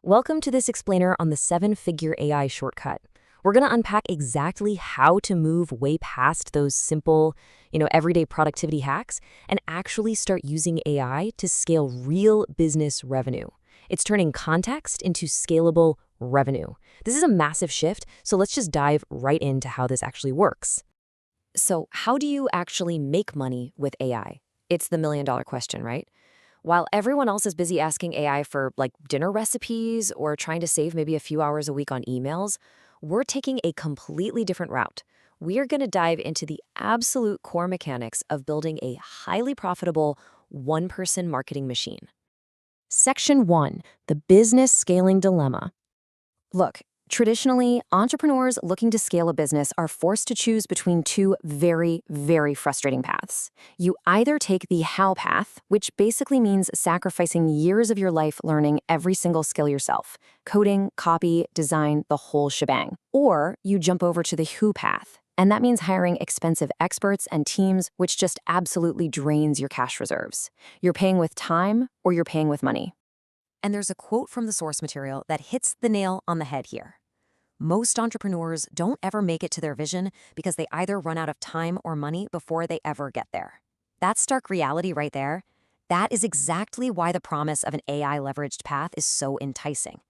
Welcome to this explainer on the seven-figure AI shortcut. We're going to unpack exactly how to move way past those simple, everyday productivity hacks and actually start using AI to scale real business revenue. It's turning context into scalable revenue. This is a massive shift, so let's just dive right into how this actually works. So, how do you actually make money with AI? It's the million-dollar question, right? While everyone else is busy asking AI for dinner recipes or trying to save maybe a few hours a week on emails, we're taking a completely different route. We are going to dive into the absolute core mechanics of building a highly profitable one-person marketing machine. Section 1, the business scaling dilemma. Look, traditionally, entrepreneurs looking to scale a business are forced to choose between two very, very frustrating paths. You either take the how path, which basically means sacrificing years of your life learning every single skill yourself, coding, copy, design, the whole shebang. Or you jump over to the who path, and that means hiring expensive experts and teams, which just absolutely drains your cash reserves. You're paying with time or you're paying with money. And there's a quote from the source material that hits the nail on the head here. Most entrepreneurs don't ever make it to their vision because they either run out of time or money before they ever get there. That stark reality right there, that is exactly why the promise of an AI-leveraged path is so enticing.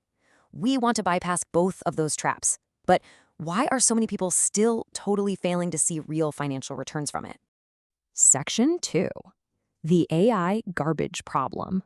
We want to bypass both of those traps. But why are so many people still totally failing to see real financial returns from it? Section 2. The AI garbage problem.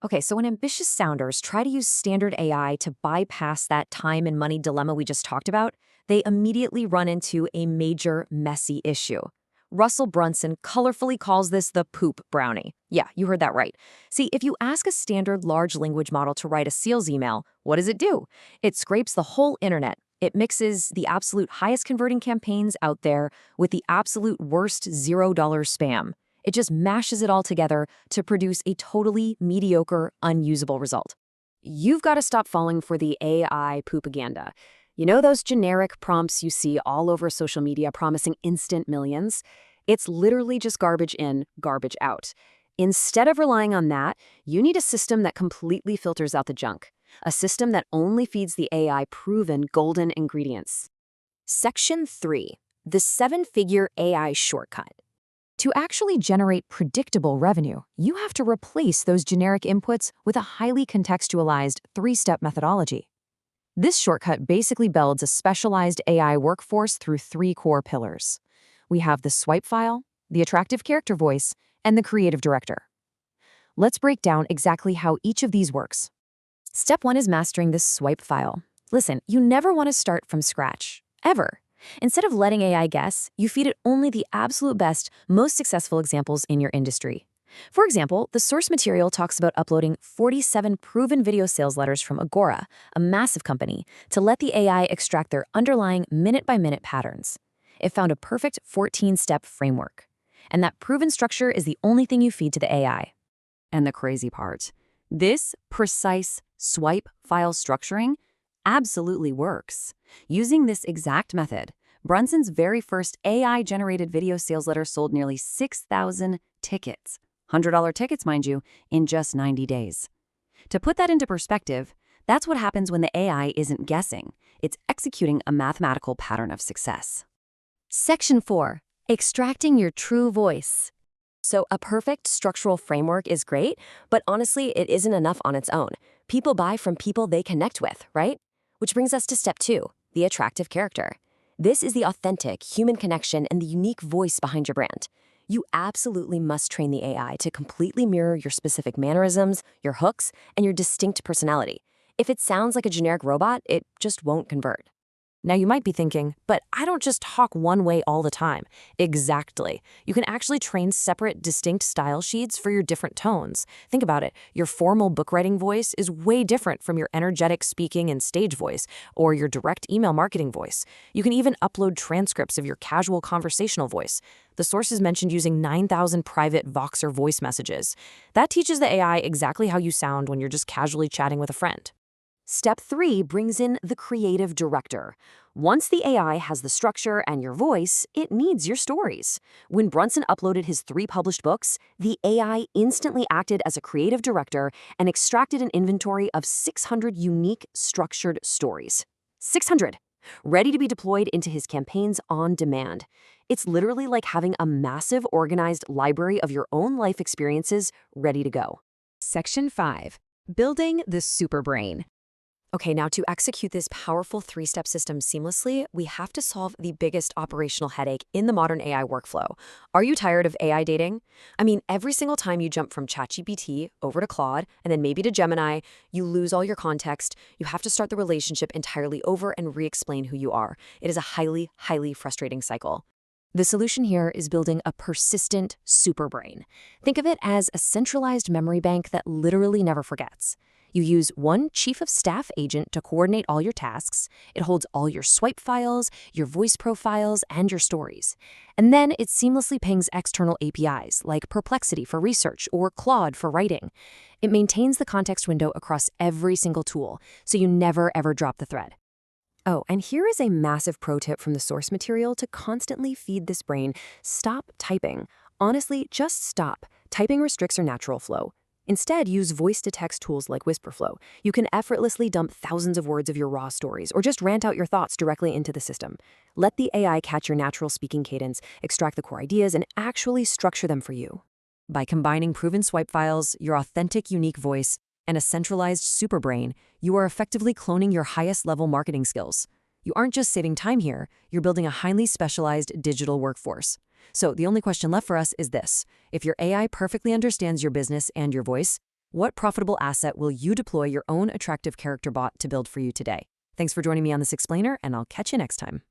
Okay, so when ambitious sounders try to use standard AI to bypass that time and money dilemma we just talked about, they immediately run into a major, messy issue. Russell Brunson colorfully calls this the poop brownie. Yeah, you heard that right. See, if you ask a standard large language model to write a sales email, what does it do? It scrapes the whole internet. It mixes the absolute highest converting campaigns out there with the absolute worst $0 spam. It just mashes it all together to produce a totally mediocre, unusable result. You've got to stop falling for the AI poopaganda. You know those generic prompts you see all over social media promising instant millions? It's literally just garbage in, garbage out. Instead of relying on that, you need a system that completely filters out the junk. A system that only feeds the AI proven golden ingredients. Section 3. The seven-figure AI shortcut. To actually generate predictable revenue, you have to replace those generic inputs with a highly contextualized three-step methodology. This shortcut basically builds a specialized AI workforce through three core pillars. We have the swipe file, the attractive character voice, and the creative director. Let's break down exactly how each of these works. Step 1 is mastering this swipe file. Listen, you never want to start from scratch, ever. Instead of letting AI guess, you feed it only the absolute best, most successful examples in your industry. For example, the source material talks about uploading 47 proven video sales letters from Agora, a massive company, to let the AI extract their underlying minute-by-minute patterns. It found a perfect 14-step framework. And that proven structure is the only thing you feed to the AI. And the crazy part, this precise swipe file structuring absolutely works. Using this exact method, Brunson's very first AI-generated video sales letter sold nearly 6,000 tickets, $100 tickets, mind you, in just 90 days. To put that into perspective, that's what happens when the AI isn't guessing. It's executing a mathematical pattern of success. Section 4. Extracting your true voice. So a perfect structural framework is great, but honestly, it isn't enough on its own. People buy from people they connect with, right? Which brings us to step 2, the attractive character. This is the authentic human connection and the unique voice behind your brand. You absolutely must train the AI to completely mirror your specific mannerisms, your hooks, and your distinct personality. If it sounds like a generic robot, it just won't convert. Now you might be thinking, but I don't just talk one way all the time. Exactly. You can actually train separate, distinct style sheets for your different tones. Think about it. Your formal book writing voice is way different from your energetic speaking and stage voice, or your direct email marketing voice. You can even upload transcripts of your casual conversational voice. The sources mentioned using 9,000 private Voxer voice messages. That teaches the AI exactly how you sound when you're just casually chatting with a friend. Step 3 brings in the creative director. Once the AI has the structure and your voice, it needs your stories. When Brunson uploaded his 3 published books, the AI instantly acted as a creative director and extracted an inventory of 600 unique, structured stories. 600! Ready to be deployed into his campaigns on demand. It's literally like having a massive, organized library of your own life experiences ready to go. Section 5. Building the Superbrain. Okay, now to execute this powerful 3-step system seamlessly, we have to solve the biggest operational headache in the modern AI workflow. Are you tired of AI dating? I mean, every single time you jump from ChatGPT over to Claude and then maybe to Gemini, you lose all your context. You have to start the relationship entirely over and re-explain who you are. It is a highly, highly frustrating cycle. The solution here is building a persistent superbrain. Think of it as a centralized memory bank that literally never forgets. You use one chief of staff agent to coordinate all your tasks. It holds all your swipe files, your voice profiles, and your stories. And then it seamlessly pings external APIs like Perplexity for research or Claude for writing. It maintains the context window across every single tool, so you never ever drop the thread. Oh, and here is a massive pro tip from the source material to constantly feed this brain. Stop typing. Honestly, just stop. Typing restricts your natural flow. Instead, use voice-to-text tools like Whisperflow. You can effortlessly dump thousands of words of your raw stories or just rant out your thoughts directly into the system. Let the AI catch your natural speaking cadence, extract the core ideas, and actually structure them for you. By combining proven swipe files, your authentic, unique voice, and a centralized superbrain, you are effectively cloning your highest-level marketing skills. You aren't just saving time here, you're building a highly specialized digital workforce. So the only question left for us is this. If your AI perfectly understands your business and your voice, what profitable asset will you deploy your own attractive character bot to build for you today? Thanks for joining me on this explainer, and I'll catch you next time.